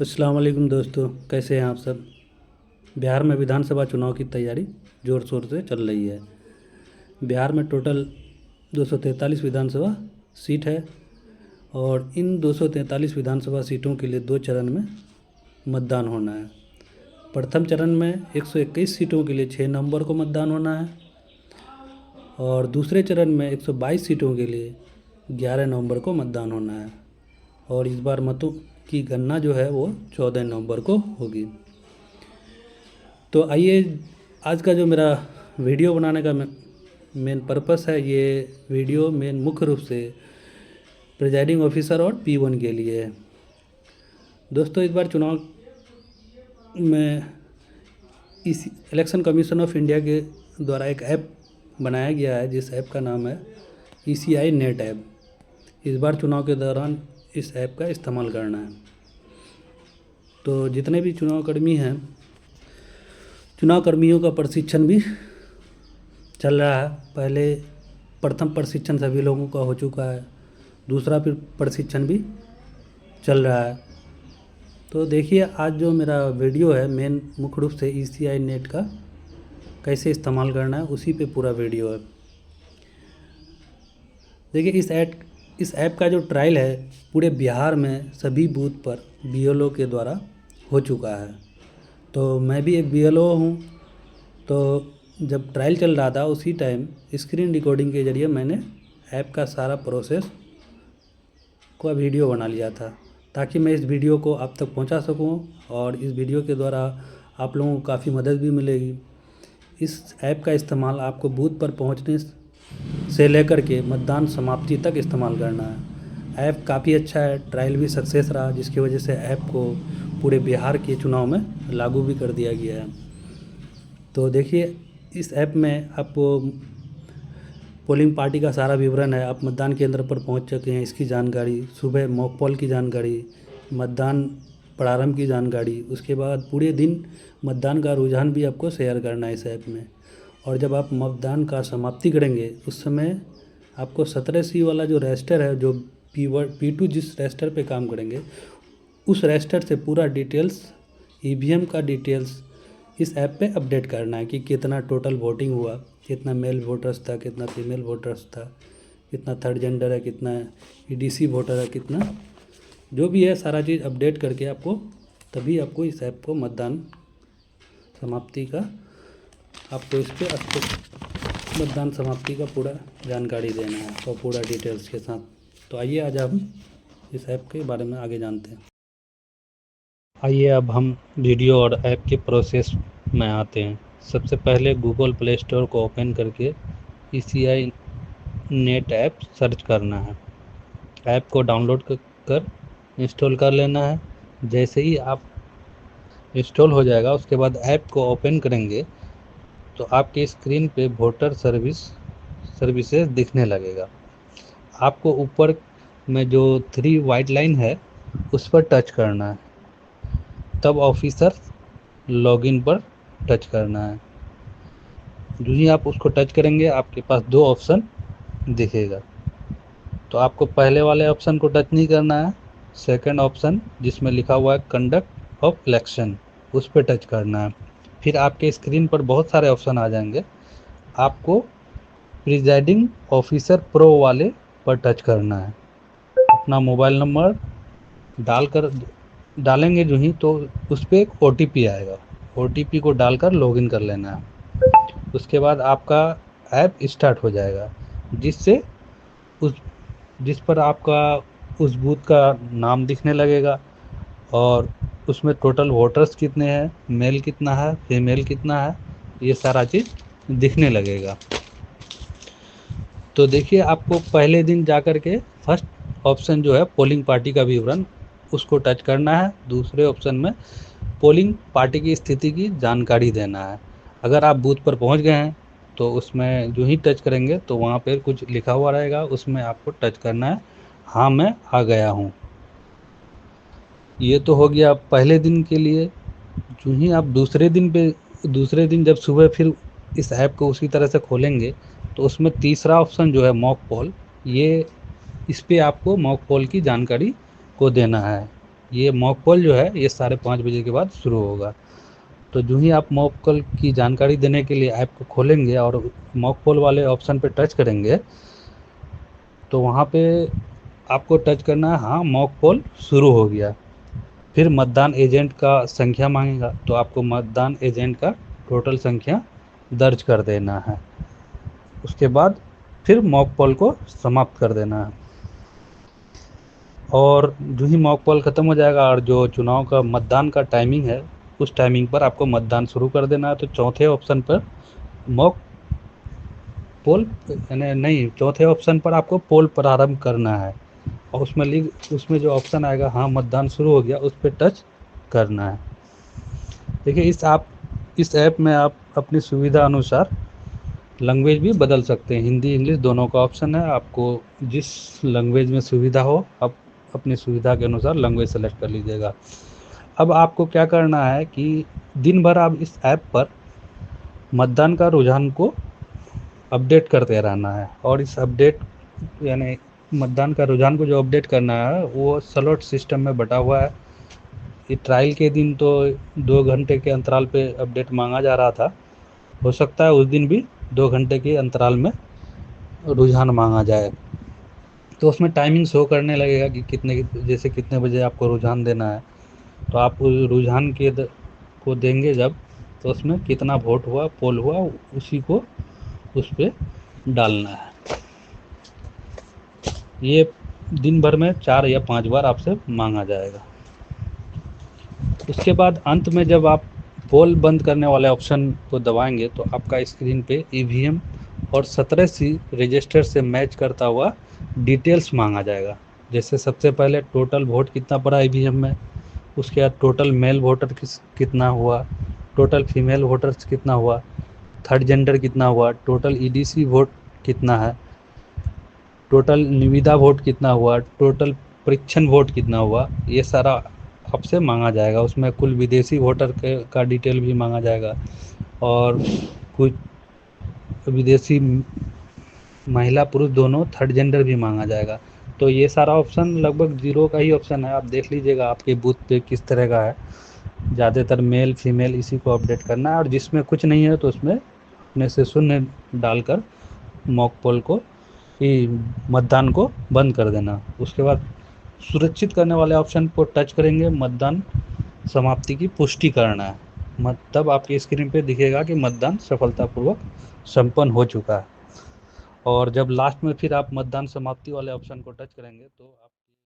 अस्सलाम वालेकुम दोस्तों, कैसे हैं आप सब। बिहार में विधानसभा चुनाव की तैयारी ज़ोर शोर से चल रही है। बिहार में टोटल 243 विधानसभा सीट है और इन 243 विधानसभा सीटों के लिए 2 चरण में मतदान होना है। प्रथम चरण में 121 सीटों के लिए 6 नवंबर को मतदान होना है और दूसरे चरण में 122 सीटों के लिए 11 नवंबर को मतदान होना है और इस बार मतों की गणना जो है वो 14 नवंबर को होगी। तो आइए, आज का जो मेरा वीडियो बनाने का मेन पर्पस है, ये वीडियो मेन मुख्य रूप से प्रिजाइडिंग ऑफिसर और P1 के लिए है। दोस्तों, इस बार चुनाव में इस इलेक्शन कमीशन ऑफ इंडिया के द्वारा एक ऐप बनाया गया है जिस ऐप का नाम है ECI नेट ऐप। इस बार चुनाव के दौरान इस ऐप का इस्तेमाल करना है। तो जितने भी चुनावकर्मी हैं, चुनाव कर्मियों का प्रशिक्षण भी चल रहा है। पहले प्रथम प्रशिक्षण सभी लोगों का हो चुका है, दूसरा फिर प्रशिक्षण भी चल रहा है। तो देखिए, आज जो मेरा वीडियो है मेन मुख्य रूप से ECI नेट का कैसे इस्तेमाल करना है उसी पे पूरा वीडियो है। देखिए, इस ऐप का जो ट्रायल है पूरे बिहार में सभी बूथ पर BLO के द्वारा हो चुका है। तो मैं भी एक BLO हूँ। तो जब ट्रायल चल रहा था उसी टाइम स्क्रीन रिकॉर्डिंग के ज़रिए मैंने ऐप का सारा प्रोसेस का वीडियो बना लिया था ताकि मैं इस वीडियो को आप तक पहुंचा सकूं और इस वीडियो के द्वारा आप लोगों को काफ़ी मदद भी मिलेगी। इस ऐप का इस्तेमाल आपको बूथ पर पहुंचने से लेकर के मतदान समाप्ति तक इस्तेमाल करना है। ऐप काफ़ी अच्छा है, ट्रायल भी सक्सेस रहा, जिसकी वजह से ऐप को पूरे बिहार के चुनाव में लागू भी कर दिया गया है। तो देखिए, इस ऐप में आपको पोलिंग पार्टी का सारा विवरण है। आप मतदान केंद्र पर पहुंच चुके हैं इसकी जानकारी, सुबह मॉक पोल की जानकारी, मतदान प्रारंभ की जानकारी, उसके बाद पूरे दिन मतदान का रुझान भी आपको शेयर करना है इस ऐप में। और जब आप मतदान का समाप्ति करेंगे उस समय आपको 17C वाला जो रजिस्टर है, जो P2 जिस रजिस्टर पे काम करेंगे उस रजिस्टर से पूरा डिटेल्स, EVM का डिटेल्स इस ऐप पे अपडेट करना है कि कितना टोटल वोटिंग हुआ, कितना मेल वोटर्स था, कितना फीमेल वोटर्स था, कितना थर्ड जेंडर है, कितना EDC वोटर है, कितना जो भी है सारा चीज़ अपडेट करके तभी आपको इस ऐप को मतदान समाप्ति का इस पर मतदान समाप्ति का पूरा जानकारी देना है और पूरा डिटेल्स के साथ। तो आइए, आज हम इस ऐप के बारे में आगे जानते हैं। आइए, अब हम वीडियो और ऐप के प्रोसेस में आते हैं। सबसे पहले गूगल प्ले स्टोर को ओपन करके ECI नेट ऐप सर्च करना है। ऐप को डाउनलोड कर इंस्टॉल कर लेना है। जैसे ही आप इंस्टॉल हो जाएगा उसके बाद ऐप को ओपन करेंगे तो आपके स्क्रीन पे वोटर सर्विसेज दिखने लगेगा। आपको ऊपर में जो 3 वाइट लाइन है उस पर टच करना है, तब ऑफिसर लॉगिन पर टच करना है। जो ही आप उसको टच करेंगे आपके पास 2 ऑप्शन दिखेगा। तो आपको पहले वाले ऑप्शन को टच नहीं करना है, सेकंड ऑप्शन जिसमें लिखा हुआ है कंडक्ट ऑफ इलेक्शन उस पर टच करना है। फिर आपके स्क्रीन पर बहुत सारे ऑप्शन आ जाएंगे। आपको प्रिजाइडिंग ऑफिसर प्रो वाले पर टच करना है। अपना मोबाइल नंबर डालेंगे जो ही तो उस पर एक OTP आएगा, OTP को डालकर लॉगिन कर लेना है। उसके बाद आपका ऐप स्टार्ट हो जाएगा जिस पर आपका उस बूथ का नाम दिखने लगेगा और उसमें टोटल वोटर्स कितने हैं, मेल कितना है, फीमेल कितना है, ये सारा चीज़ दिखने लगेगा। तो देखिए, आपको पहले दिन जा कर के फर्स्ट ऑप्शन जो है पोलिंग पार्टी का विवरण उसको टच करना है। दूसरे ऑप्शन में पोलिंग पार्टी की स्थिति की जानकारी देना है। अगर आप बूथ पर पहुंच गए हैं तो उसमें जो ही टच करेंगे तो वहाँ पर कुछ लिखा हुआ रहेगा, उसमें आपको टच करना है, हाँ मैं आ गया हूँ। ये तो हो गया पहले दिन के लिए। जो ही आप दूसरे दिन जब सुबह फिर इस ऐप को उसी तरह से खोलेंगे तो उसमें तीसरा ऑप्शन जो है मॉक पोल, इस पे आपको मॉक पोल की जानकारी को देना है। ये मॉक पोल जो है ये 5:30 बजे के बाद शुरू होगा। तो जो ही आप मॉक पोल की जानकारी देने के लिए ऐप को खोलेंगे और मॉक पोल वाले ऑप्शन पे टच करेंगे, तो वहाँ पे आपको टच करना है हाँ मॉक पोल शुरू हो गया। फिर मतदान एजेंट का संख्या मांगेगा, तो आपको मतदान एजेंट का टोटल संख्या दर्ज कर देना है। उसके बाद फिर मॉक पोल को समाप्त कर देना है। और जो ही मॉक पोल ख़त्म हो जाएगा और जो चुनाव का मतदान का टाइमिंग है, उस टाइमिंग पर आपको मतदान शुरू कर देना है। तो चौथे ऑप्शन पर मॉक पोल यानी नहीं, चौथे ऑप्शन पर आपको पोल प्रारंभ करना है और उसमें जो ऑप्शन आएगा हाँ मतदान शुरू हो गया, उस पर टच करना है। देखिए इस ऐप में आप अपनी सुविधा अनुसार लैंग्वेज भी बदल सकते हैं, हिंदी इंग्लिश दोनों का ऑप्शन है। आपको जिस लैंग्वेज में सुविधा हो आप अपनी सुविधा के अनुसार लैंग्वेज सेलेक्ट कर लीजिएगा। अब आपको क्या करना है कि दिन भर आप इस ऐप पर मतदान का रुझान को अपडेट करते रहना है। और इस अपडेट यानी मतदान का रुझान को जो अपडेट करना है वो स्लॉट सिस्टम में बटा हुआ है। ये ट्रायल के दिन तो 2 घंटे के अंतराल पे अपडेट मांगा जा रहा था, हो सकता है उस दिन भी 2 घंटे के अंतराल में रुझान मांगा जाए। तो उसमें टाइमिंग शो करने लगेगा कि जैसे कितने बजे आपको रुझान देना है। तो आप उस रुझान को देंगे जब, तो उसमें कितना वोट हुआ पोल हुआ उसी को उस पर डालना है। ये दिन भर में 4 या 5 बार आपसे मांगा जाएगा। उसके बाद अंत में जब आप पोल बंद करने वाले ऑप्शन को दबाएंगे तो आपका स्क्रीन पे ईवीएम और 17C रजिस्टर से मैच करता हुआ डिटेल्स मांगा जाएगा। जैसे सबसे पहले टोटल वोट कितना पड़ा ईवीएम में, उसके बाद टोटल मेल वोटर कितना हुआ, टोटल फीमेल वोटर्स कितना हुआ, थर्ड जेंडर कितना हुआ, टोटल ईडीसी वोट कितना है, टोटल निविदा वोट कितना हुआ, टोटल परीक्षण वोट कितना हुआ, ये सारा आपसे मांगा जाएगा। उसमें कुल विदेशी वोटर का डिटेल भी मांगा जाएगा और कुछ विदेशी महिला पुरुष दोनों थर्ड जेंडर भी मांगा जाएगा। तो ये सारा ऑप्शन लगभग जीरो का ही ऑप्शन है, आप देख लीजिएगा आपके बूथ पे किस तरह का है। ज़्यादातर मेल फीमेल इसी को अपडेट करना है और जिसमें कुछ नहीं है तो उसमें अपने से शून्य डालकर मॉक पोल को ही मतदान को बंद कर देना। उसके बाद सुरक्षित करने वाले ऑप्शन को टच करेंगे, मतदान समाप्ति की पुष्टि करना है। तब आपकी स्क्रीन पे दिखेगा कि मतदान सफलतापूर्वक संपन्न हो चुका है। और जब लास्ट में फिर आप मतदान समाप्ति वाले ऑप्शन को टच करेंगे तो आप